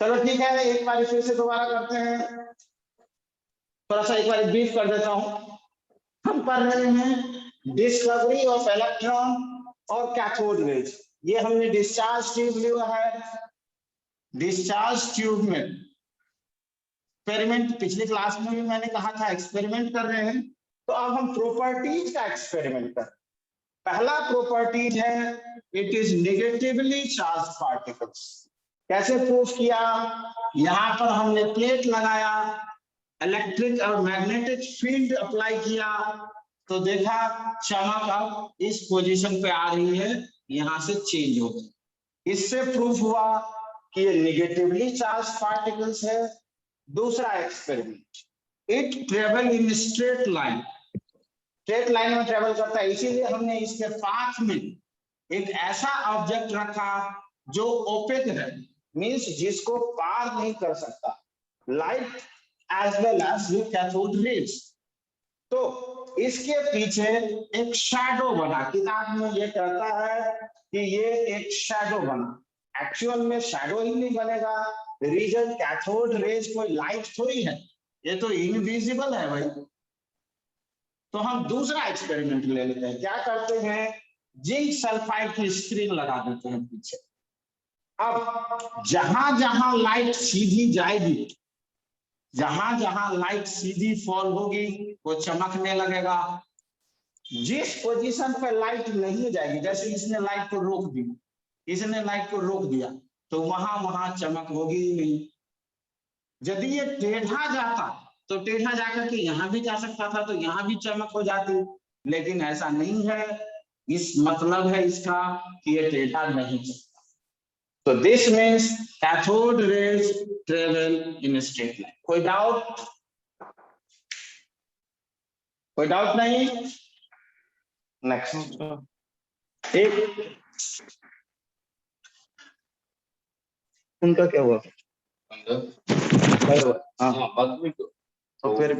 चलो ठीक है, एक बार फिर से दोबारा करते हैं। थोड़ा सा एक बार ब्रीफ कर देता हूं। हम पढ़ रहे हैं डिस्कवरी ऑफ इलेक्ट्रॉन और कैथोड रेज। ये हमने डिस्चार्ज ट्यूब लिया है। डिस्चार्ज ट्यूब में एक्सपेरिमेंट पिछली क्लास में भी मैंने कहा था एक्सपेरिमेंट कर रहे हैं, तो अब हम प्रॉपर्टीज का एक्सपेरिमेंट कर। पहला प्रॉपर्टीज है it is negatively charge particles. कैसे प्रूफ किया? यहां पर हमने प्लेट लगाया, इलेक्ट्रिक और मैग्नेटिक फील्ड अप्लाई किया, तो देखा चमक अब इस पोजीशन पे आ रही है, यहां से चेंज हो गई। इससे प्रूफ हुआ कि ये नेगेटिवली चार्ज पार्टिकल्स है। दूसरा experiment, it travel in straight line. Straight line में ट्रेवल करता है, इसीलिए हमने इसके पाथ में एक ऐसा ऑब्जेक्ट रखा जो ओपेक है, मींस जिसको पार नहीं कर सकता light as well as the cathode rays. तो इसके पीछे एक शैडो बना। किताब में ये कहता है कि ये एक शैडो बना। एक्चुअल में शैडो ही नहीं बनेगा। रीजन कैथोड रेज कोई लाइट थोड़ी है, ये तो इनविजिबल है भाई। तो हम दूसरा एक्सपेरिमेंट ले लेते हैं। क्या करते हैं, जिंक सल्फाइड की स्क्रीन लगा देते हैं पीछे। अब जहां जहां लाइट सीधी जाएगी, जहां जहां लाइट सीधी फॉल होगी, वो चमकने लगेगा। जिस पोजीशन पे लाइट नहीं जाएगी, जैसे इसने लाइट को रोक दिया, इसने लाइट को रोक दिया, तो वहां वहां चमक होगी ही नहीं। यदि ये टेढ़ा जाता तो टेढ़ा जाकर के यहां भी जा सकता था, तो यहां भी चमक हो जाती, लेकिन ऐसा नहीं है। इस मतलब है इसका कि ये टेढ़ा नहीं चलता। तो this means cathode rays travel in straight line. कोई डाउट? कोई डाउट नहीं? नेक्स्ट। ठीक, उनका क्या हुआ? हाँ बाद में तो फिर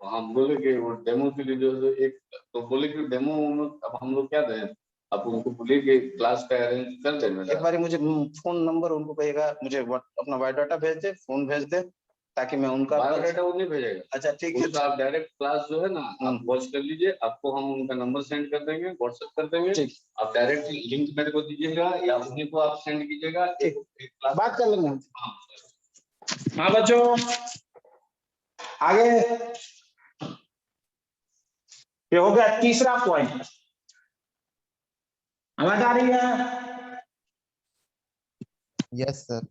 हम बोले कि वो डेमो के लिए जो एक तो बोले कि डेमो अब हम लोग क्या दें, आप उनको बोले कि क्लास का अरेंज कर देना। एक बार मुझे फोन नंबर उनको कहिएगा, मुझे अपना बायोडाटा भेज दे, फोन भेज दे, ताकि मैं उनका बायोडाटा वो नहीं भेजेगा। अच्छा ठीक है, आप डायरेक्ट क्लास जो है ना आप वॉच कर लीजिए, आपको हम उनका नंबर सेंड कर देंगे, व्हाट्सएप कर देंगे। ठीक, आप डायरेक्ट लिंक मेरे को दीजिएगा या उन्हीं को आप सेंड कीजिएगा। एक बात कर लेंगे। हाँ बच्चों आगे, ये हो गया तीसरा पॉइंट। आवाज आ रही है? Yes sir.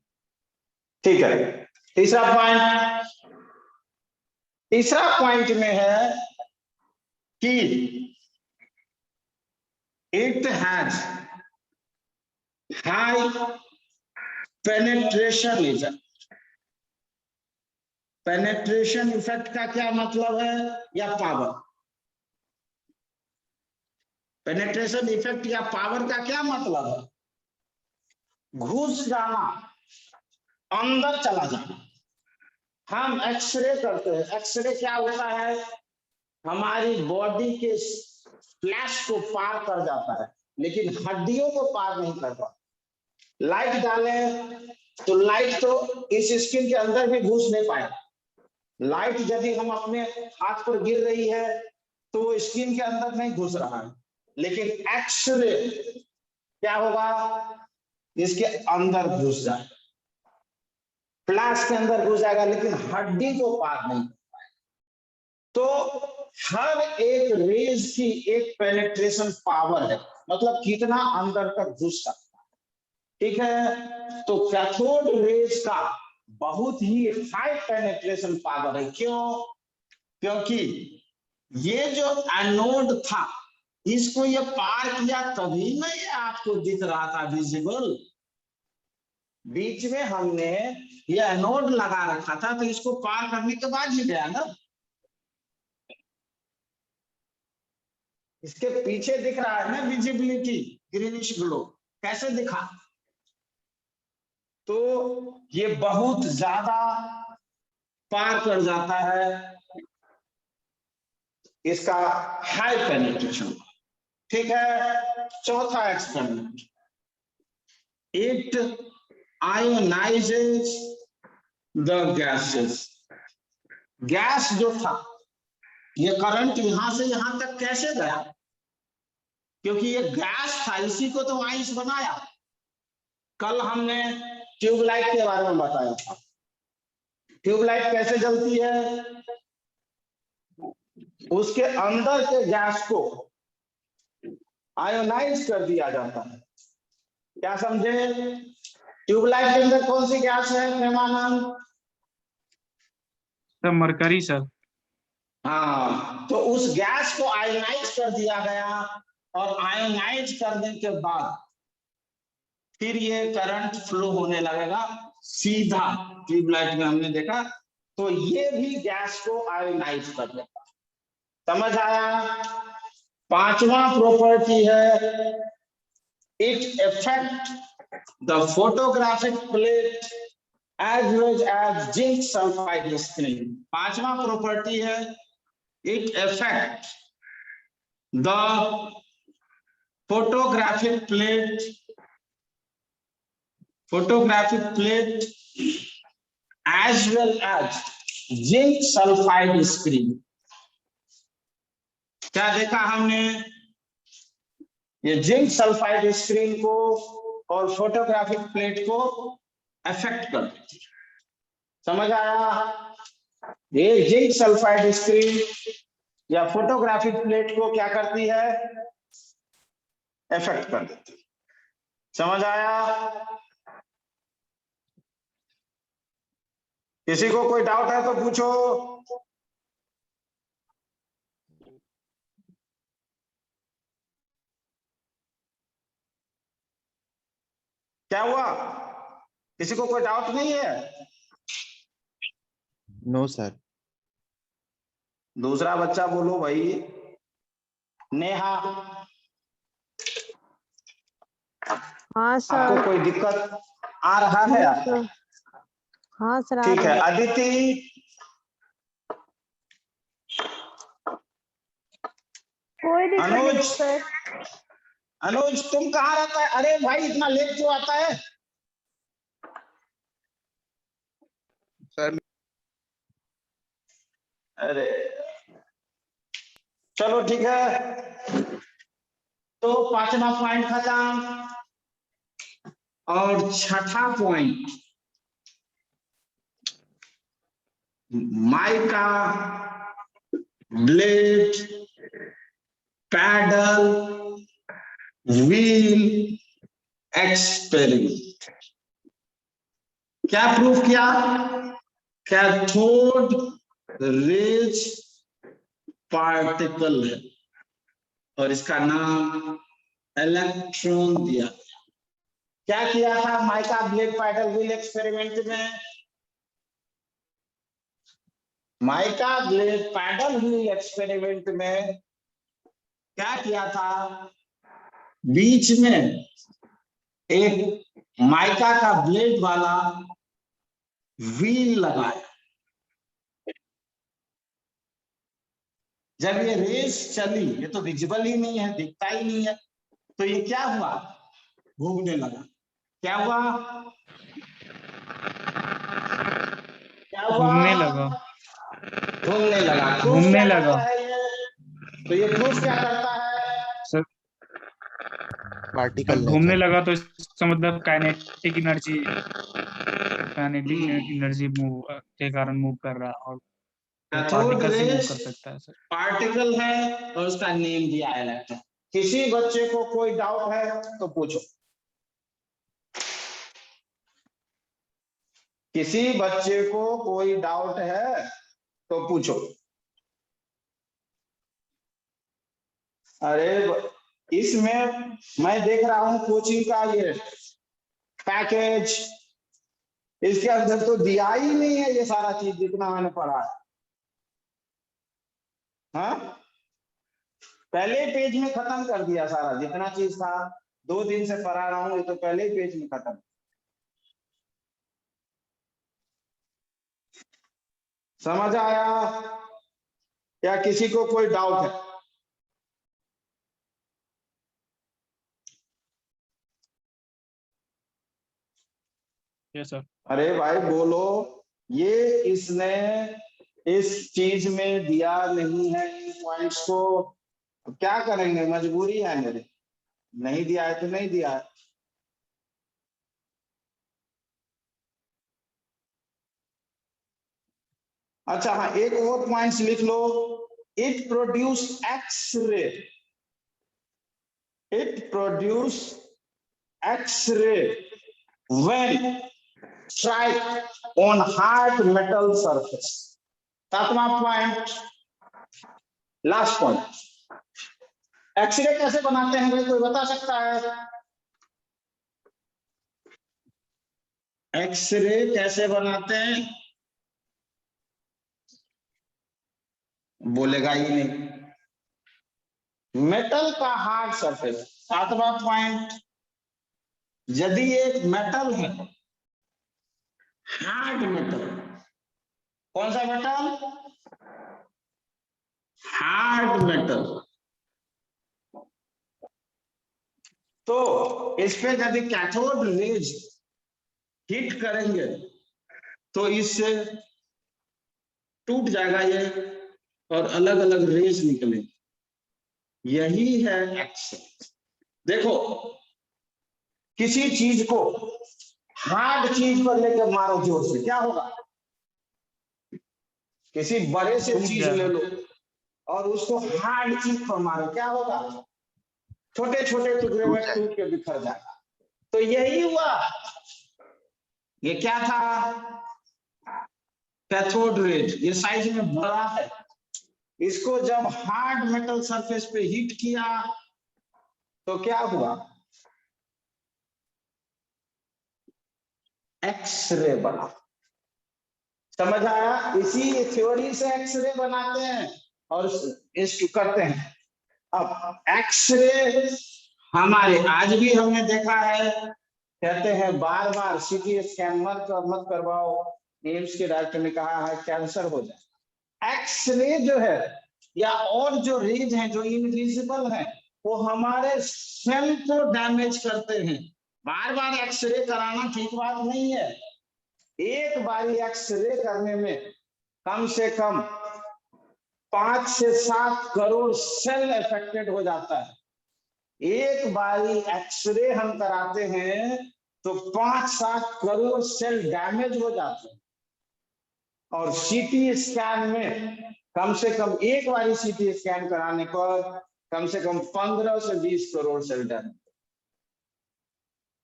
ठीक है, तीसरा पॉइंट। तीसरा पॉइंट में है कि it has high penetration effect. Penetration effect का क्या मतलब है, या पावर? पेनेट्रेशन इफेक्ट या पावर का क्या मतलब है? घुस जाना, अंदर चला जाना। हम एक्सरे करते हैं, एक्सरे क्या होता है, हमारी बॉडी के फ्लैश को पार कर जाता है, लेकिन हड्डियों को पार नहीं कर पाता। लाइट डालें तो लाइट तो इस स्किन के अंदर भी घुस नहीं पाएगा। लाइट यदि हम अपने हाथ पर गिर रही है तो वो स्किन के अंदर नहीं घुस रहा है, लेकिन एक्सरे क्या होगा, इसके अंदर घुस जाएगा, फ्लैश के अंदर घुस जाएगा, लेकिन हड्डी को पार नहीं कर पाएगा। तो हर एक रेज की एक पेनिट्रेशन पावर है, मतलब कितना अंदर तक घुस सकता है। ठीक है, तो कैथोड रेज का बहुत ही हाई पेनिट्रेशन पावर है। क्यों? क्योंकि ये जो एनोड था इसको ये पार किया, तभी ना ये आपको दिख रहा था विजिबल। बीच में हमने ये एनोड लगा रखा था, तो इसको पार करने के बाद ही गया ना। इसके पीछे दिख रहा है ना विजिबिलिटी, ग्रीनिश ग्लो। कैसे दिखा? तो ये बहुत ज्यादा पार कर जाता है, इसका हाई पेनिट्रेशन। ठीक है, चौथा experiment, it ionises the gases. Gas जो था, ये करंट यहां से यहां तक कैसे गया? क्योंकि ये गैस था, इसी को तो आइस बनाया। कल हमने ट्यूबलाइट के बारे में बताया था। ट्यूबलाइट कैसे जलती है? उसके अंदर के गैस को आयोनाइज कर दिया जाता है। क्या समझे? ट्यूबलाइट के अंदर कौन सी गैस है प्रेमानंद? Sir mercury sir. हाँ, तो उस गैस को आयोनाइज कर दिया गया, और आयोनाइज करने के बाद फिर ये करंट फ्लो होने लगेगा सीधा। ट्यूबलाइट में हमने देखा, तो ये भी गैस को आयोनाइज कर देता। समझ आया? पांचवा प्रॉपर्टी है, it affect the photographic plate as well as zinc sulphide screen. पांचवा प्रॉपर्टी है, it affect the photographic plate as well as zinc sulfide screen। क्या देखा हमने? ये जिंक सल्फाइड स्क्रीन को और फोटोग्राफिक प्लेट को अफेक्ट कर देती। समझ आया? ये जिंक सल्फाइड स्क्रीन या फोटोग्राफिक प्लेट को क्या करती है? अफेक्ट कर देती। समझ आया? किसी को कोई डाउट है तो पूछो। क्या हुआ? किसी को कोई डाउट नहीं है? No sir. दूसरा बच्चा बोलो भाई। नेहा, हाँ सर। आपको कोई दिक्कत आ रहा है? आपको हाँ सर। ठीक है। अदिति, कोई दिक्कत नहीं अनुज, सर। अनुज तुम कहाँ रहता है? अरे भाई इतना लेट क्यों आता है? सर अरे चलो ठीक है, तो पांचवा पॉइंट खत्म। और छठा point, mica blade paddle wheel experiment. क्या प्रूफ किया? कैथोड रेज पार्टिकल है और इसका नाम इलेक्ट्रॉन दिया गया। क्या किया था mica blade paddle wheel experiment में? Mica blade paddle wheel experiment में क्या किया था? बीच में एक माइका का ब्लेड वाला व्हील लगाया। जब ये रेस चली, ये तो विजिबल ही नहीं है, दिखता ही नहीं है, तो ये क्या हुआ? घूमने लगा। क्या हुआ? क्या हुआ? घूमने लगा। घूमने लगा। प्रूफ घूमने क्या लगा। करता है ये? तो ये प्रूफ क्या करता है? सर पार्टिकल घूमने लगा तो इसका मतलब काइनेटिक एनर्जी मूव के कारण मूव कर रहा है, और कैथोड पार्टिकल से मूव रेस कर सकता है सर। पार्टिकल है और उसका नेम दिया है इलेक्ट्रॉन। किसी बच्चे को कोई डाउट है तो पूछो। किसी बच्चे को कोई डाउट है तो पूछो। अरे इसमें मैं देख रहा हूं कोचिंग का ये पैकेज, इसके अंदर तो दिया ही नहीं है ये सारा चीज जितना मैंने पढ़ा है। हाँ, पहले पेज में खत्म कर दिया सारा जितना चीज था। 2 दिन से पढ़ा रहा हूं, ये तो पहले पेज में खत्म। समझ आया? या किसी को कोई डाउट है? Yes sir. अरे भाई बोलो। ये इसने इस चीज में दिया नहीं है इन पॉइंट्स को, तो क्या करेंगे, मजबूरी है मेरी, नहीं दिया है तो नहीं दिया है। अच्छा हाँ, एक और पॉइंट्स लिख लो, it produce X ray, it produce X ray when strike on hard metal surface. 7वां पॉइंट, लास्ट पॉइंट, एक्सरे कैसे बनाते हैं भाई, कोई बता सकता है? एक्सरे कैसे बनाते हैं? बोलेगा ही नहीं। मेटल का हार्ड सरफेस। 7वां पॉइंट, यदि एक मेटल है, हार्ड मेटल, कौन सा मेटल? हार्ड मेटल, तो इस पे यदि कैथोड रेज हिट करेंगे तो इससे टूट जाएगा ये और अलग अलग रेज निकलेंगे, यही है एक्सरे। देखो, किसी चीज को हार्ड चीज पर लेकर मारो जोर से, क्या होगा? किसी बड़े से टूट चीज जाएगा। ले लो और उसको हार्ड चीज पर मारो, क्या होगा? छोटे छोटे टुकड़े में टूट के बिखर जाएगा। तो यही हुआ, ये क्या था? कैथोड रेज, ये साइज में बड़ा है, इसको जब हार्ड मेटल सरफेस पे हिट किया तो क्या हुआ? एक्सरे बना। समझ आया? इसी थ्योरी से एक्सरे बनाते हैं और इसको करते हैं। अब एक्सरे हमारे आज भी हमने देखा है, कहते हैं बार बार सीटी स्कैन मत करवाओ, एम्स के डॉक्टर ने कहा है कैंसर हो जाए। एक्सरे जो है या और जो रेज हैं जो इनविजिबल हैं, वो हमारे सेल को डैमेज करते हैं। बार बार एक्सरे कराना ठीक बात नहीं है। एक बारी एक्सरे करने में कम से कम 5 से 7 करोड़ सेल अफेक्टेड हो जाता है। एक बारी एक्सरे हम कराते हैं तो 5-7 करोड़ सेल डैमेज हो जाते हैं। और सीटी स्कैन में कम से कम एक बारी सीटी स्कैन कराने पर कम से कम 15 से 20 करोड़ सेल डैमेज।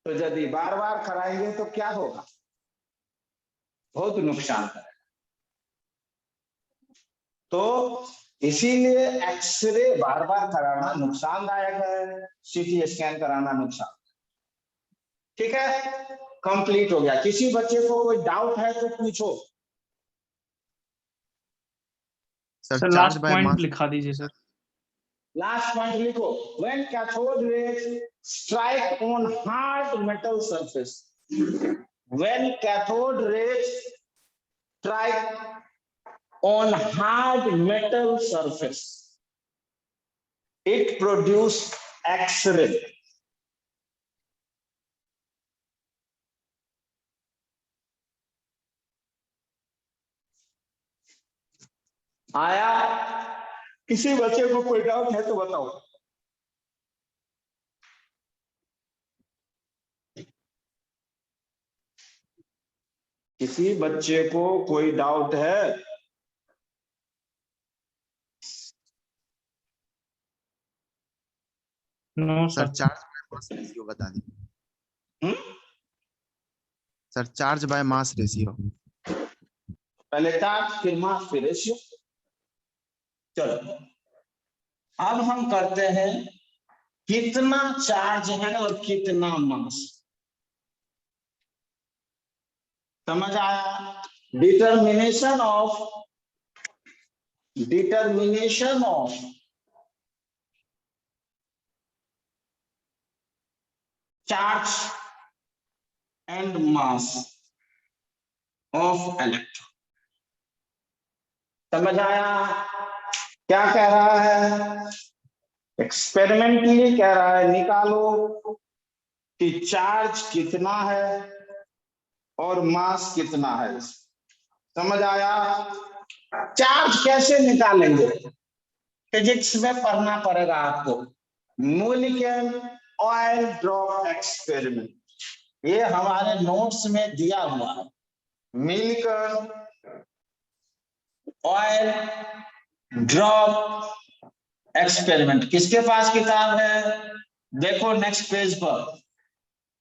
तो यदि बार बार कराएंगे तो क्या होगा? बहुत नुकसान करेगा। तो इसीलिए एक्सरे बार बार कराना नुकसानदायक है, सीटी स्कैन कराना नुकसान। ठीक है, कंप्लीट हो गया। किसी बच्चे को कोई डाउट है तो पूछो। सर लास्ट पॉइंट लिखा दीजिए सर। लास्ट पॉइंट लिखो, when cathode rays strike on hard metal surface, when cathode rays strike on hard metal surface, it produce X-ray. आया? किसी बच्चे को कोई डाउट है तो बताओ। किसी बच्चे को कोई डाउट है? No sir sir. Charge by mass ratio बता दीजिए। Sir charge by mass ratio. पहले चार्ज फिर मास फिर रेशियो। चलो अब हम करते हैं कितना चार्ज है और कितना मास। समझ आया? Determination of charge and mass of electron. समझ आया? क्या कह रहा है? एक्सपेरिमेंटली कह रहा है निकालो कि चार्ज कितना है और मास कितना है। समझ आया? चार्ज कैसे निकालेंगे? फिजिक्स में पढ़ना पड़ेगा आपको, मोलिक्यूल ऑयल ड्रॉप एक्सपेरिमेंट, ये हमारे नोट्स में दिया हुआ है। मोलिक्यूल ऑयल ड्रॉप एक्सपेरिमेंट, किसके पास किताब है? देखो नेक्स्ट पेज पर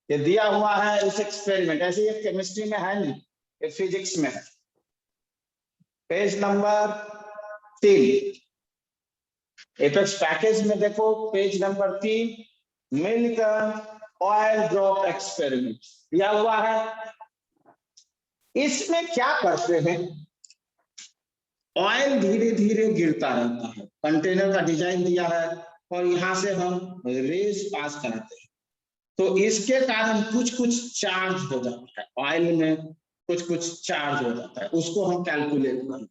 ये दिया हुआ है इस एक्सपेरिमेंट, ऐसे ये केमिस्ट्री में है नहीं, ये फिजिक्स में है। पेज नंबर 3, एपेक्स पैकेज में देखो page number 3, molecule oil drop experiment दिया हुआ है। इसमें क्या करते हैं, ऑयल धीरे धीरे गिरता रहता है, कंटेनर का डिजाइन दिया है और यहां से हम रेस पास कराते हैं, तो इसके कारण कुछ कुछ चार्ज हो जाता है, ऑयल में कुछ कुछ चार्ज हो जाता है, उसको हम कैलकुलेट करें,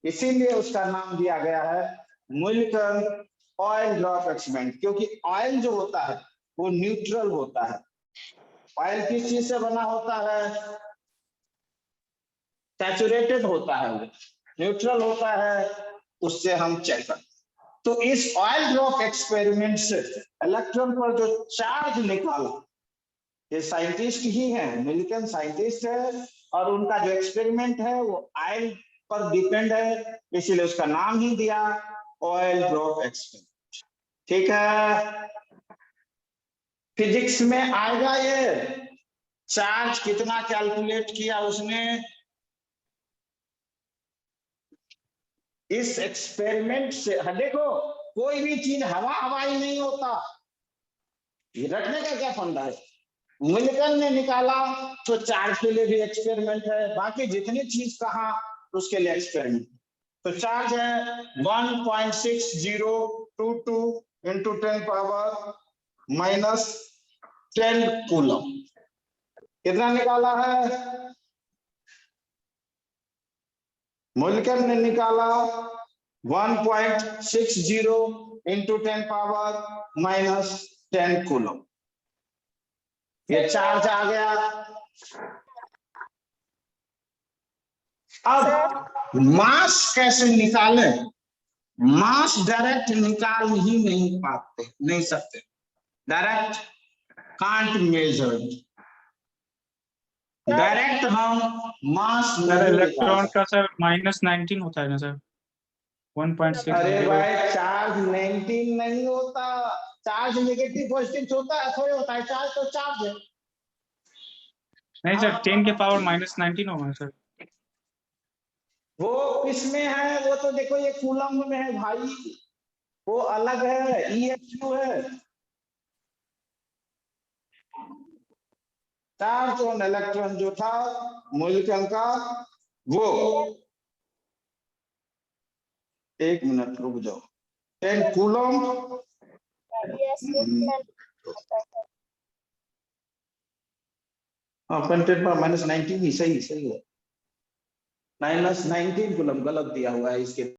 इसीलिए उसका नाम दिया गया है मोलिक्यूल ऑयल ड्रॉप एक्सपेरिमेंट। क्योंकि ऑयल जो होता है वो न्यूट्रल होता है। ऑयल किस चीज से बना होता है? सैचुरेटेड होता है, वो न्यूट्रल होता है, उससे हम चेक करते हैं। तो इस ऑयल ड्रॉप एक्सपेरिमेंट से इलेक्ट्रॉन पर जो चार्ज निकाला, ये साइंटिस्ट ही हैं, अमेरिकन साइंटिस्ट है, और उनका जो एक्सपेरिमेंट है वो ऑयल पर डिपेंड है, इसीलिए उसका नाम ही दिया ऑयल ड्रॉप एक्सपेरिमेंट। ठीक है, फिजिक्स में आएगा ये, चार्ज कितना कैलकुलेट किया उसने। इस एक्सपेरिमेंट से देखो, कोई भी चीज हवा हवाई नहीं होता, ये रखने का क्या फंडा है? मोलिक्यूल ने निकाला तो चार्ज के लिए भी एक्सपेरिमेंट है, बाकी जितनी चीज कहा उसके लिए एक्सपेरिमेंट। तो चार्ज है 1.6022 इंटू 10 पावर -10 कूलम। कितना निकाला है? मोलिक्यूल ने निकाला 1.60 इंटू 10 पावर -10 कूलम। ये चार्ज आ गया। अब मास कैसे निकाले? मास डायरेक्ट निकाल ही नहीं सकते, डायरेक्ट कांट मेजर, डायरेक्ट हम मास इलेक्ट्रॉन का सर -19 होता है ना सर, 1.6। अरे भाई चार्ज 19 नहीं होता, चार्ज नेगेटिव पॉजिटिव होता है, थोड़े होता है, चार्ज तो चार्ज है। नहीं सर, 10 के पावर -19 होगा सर। वो किसमें है? वो तो देखो ये कूलम में है भाई, वो अलग है, EHU है। चार्ज ऑन इलेक्ट्रॉन जो था मोलिक्यूल का, वो 1 मिनट रुक जाओ, 10 कूलम कंटेंट पर -19 ही सही है, -19 कूलम गलत दिया हुआ है इसके